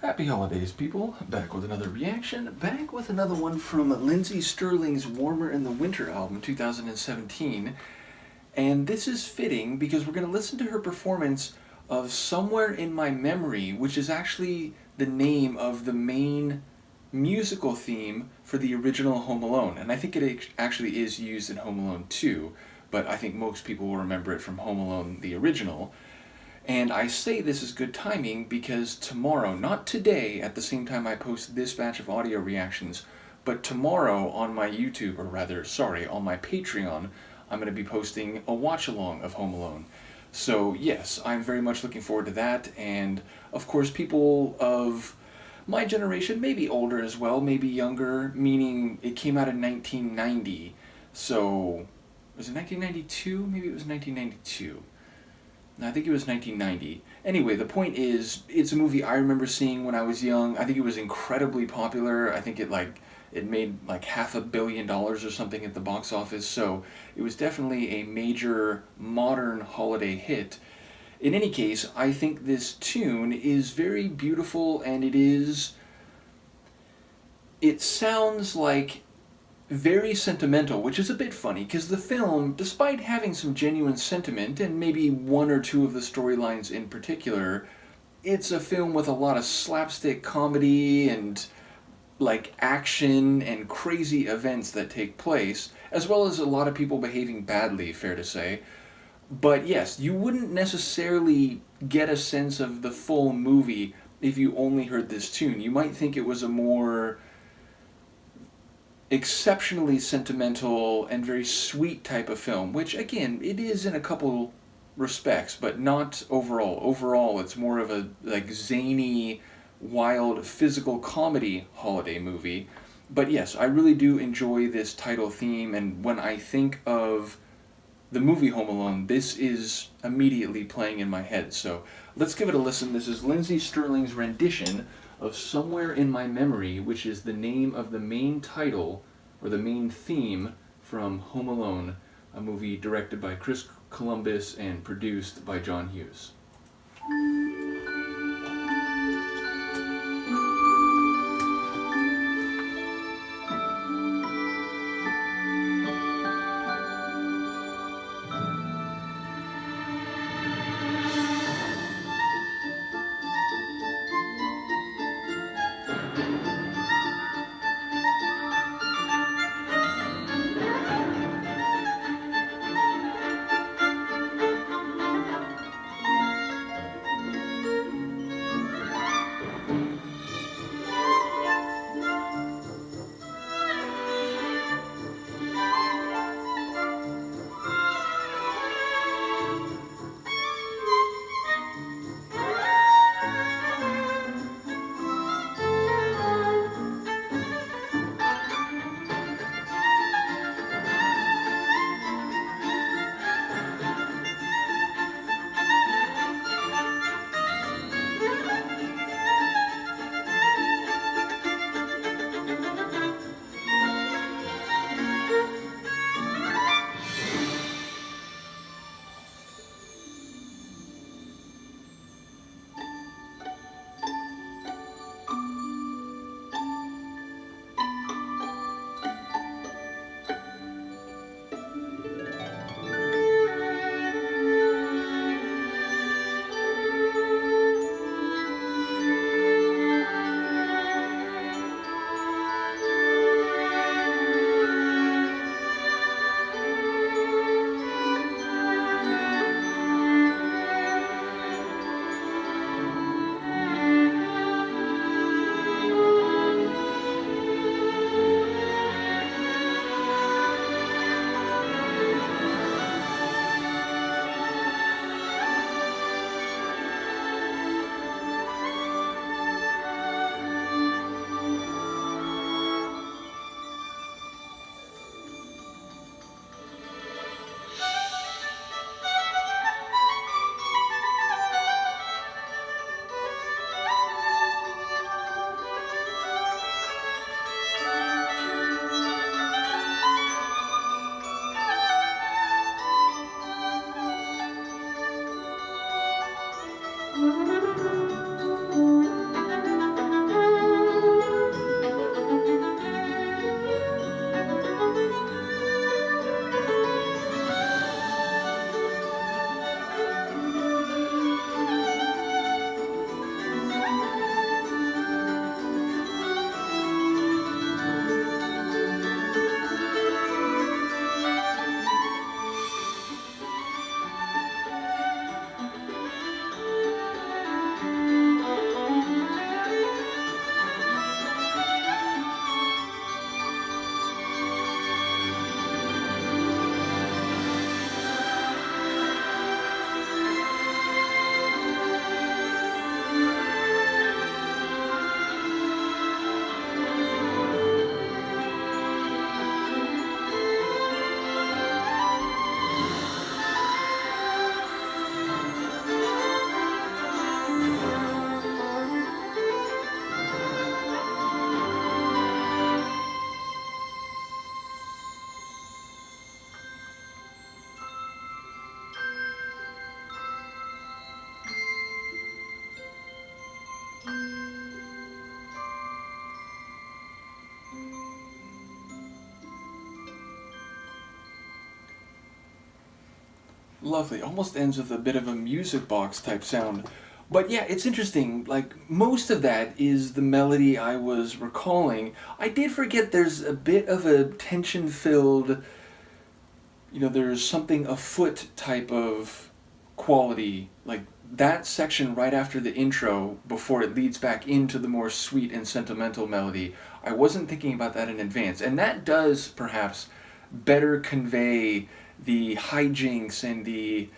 Happy holidays, people. Back with another reaction. Back with another one from Lindsey Stirling's Warmer in the Winter album, 2017. And this is fitting because we're going to listen to her performance of Somewhere in My Memory, which is actually the name of the main musical theme for the original Home Alone. And I think it actually is used in Home Alone 2, but I think most people will remember it from Home Alone, the original. And I say this is good timing because tomorrow, not today at the same time I post this batch of audio reactions, but tomorrow on my YouTube, or rather, sorry, on my Patreon, I'm going to be posting a watch along of Home Alone. So, yes, I'm very much looking forward to that. And of course, people of my generation, maybe older as well, maybe younger, meaning it came out in 1990. So, was it 1992? Maybe it was 1992. I think it was 1990. Anyway, the point is, it's a movie I remember seeing when I was young. I think it was incredibly popular. I think it made like $500 million or something at the box office. So it was definitely a major modern holiday hit. In any case, I think this tune is very beautiful, and it sounds like very sentimental, which is a bit funny because the film, despite having some genuine sentiment and maybe one or two of the storylines in particular, it's a film with a lot of slapstick comedy and like action and crazy events that take place, as well as a lot of people behaving badly, fair to say. But yes, you wouldn't necessarily get a sense of the full movie if you only heard this tune. You might think it was a more exceptionally sentimental and very sweet type of film, which again, it is in a couple respects, but not overall. Overall, it's more of a like zany, wild, physical comedy holiday movie. But yes, I really do enjoy this title theme, and when I think of the movie Home Alone, this is immediately playing in my head. So let's give it a listen. This is Lindsey Stirling's rendition of Somewhere in My Memory, which is the name of the main title, or the main theme, from Home Alone, a movie directed by Chris Columbus and produced by John Hughes. Lovely. Almost ends with a bit of a music box type sound. But yeah, it's interesting. Like, most of that is the melody I was recalling. I did forget there's a bit of a tension filled, there's something afoot type of quality. Like, that section right after the intro, before it leads back into the more sweet and sentimental melody, I wasn't thinking about that in advance. And that does perhaps better convey the hijinks and the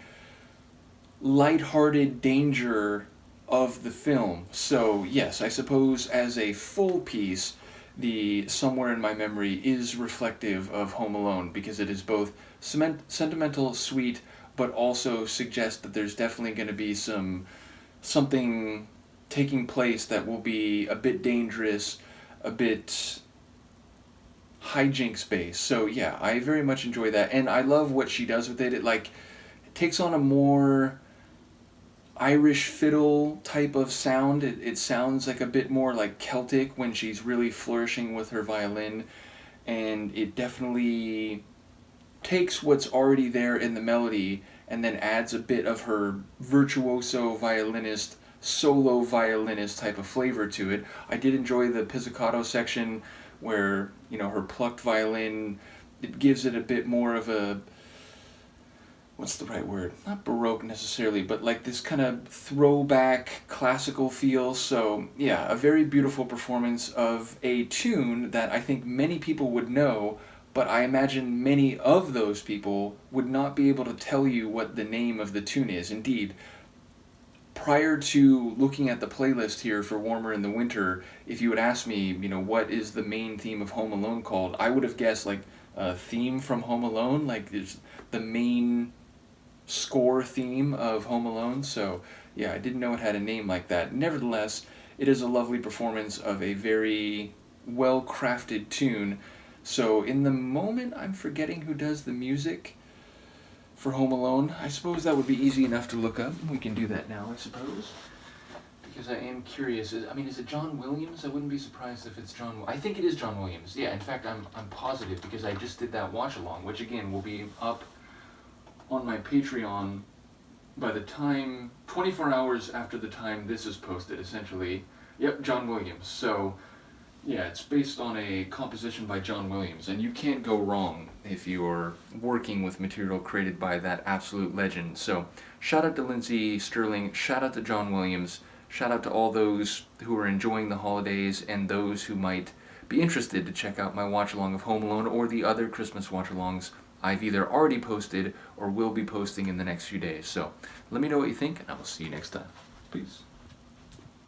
lighthearted danger of the film. So yes, I suppose as a full piece, the Somewhere in My Memory is reflective of Home Alone, because it is both sentimental, sweet, but also suggests that there's definitely going to be something taking place that will be a bit dangerous, a bit hijinks based. So yeah, I very much enjoy that, and I love what she does with it. It takes on a more Irish fiddle type of sound. It sounds like a bit more like Celtic when she's really flourishing with her violin, and it definitely takes what's already there in the melody and then adds a bit of her virtuoso violinist, solo violinist type of flavor to it. I did enjoy the pizzicato section where, her plucked violin, it gives it a bit more of a, what's the right word? Not Baroque necessarily, but like this kind of throwback classical feel. So yeah, a very beautiful performance of a tune that I think many people would know, but I imagine many of those people would not be able to tell you what the name of the tune is. Indeed, prior to looking at the playlist here for Warmer in the Winter, if you would ask me, what is the main theme of Home Alone called, I would have guessed like a theme from Home Alone, like it's the main score theme of Home Alone. So yeah, I didn't know it had a name like that. Nevertheless, it is a lovely performance of a very well crafted tune. So in the moment, I'm forgetting who does the music for Home Alone. I suppose that would be easy enough to look up. We can do that now, I suppose, because I am curious. Is it John Williams? I wouldn't be surprised if it's John. I think it is John Williams. Yeah, in fact, I'm positive, because I just did that watch along, which again will be up on my Patreon by the time 24 hours after the time this is posted, essentially. Yep, John Williams. So yeah, it's based on a composition by John Williams, and you can't go wrong if you're working with material created by that absolute legend. So shout out to Lindsey Stirling, shout out to John Williams, shout out to all those who are enjoying the holidays and those who might be interested to check out my watch-along of Home Alone or the other Christmas watch-alongs I've either already posted or will be posting in the next few days. So let me know what you think, and I will see you next time. Peace.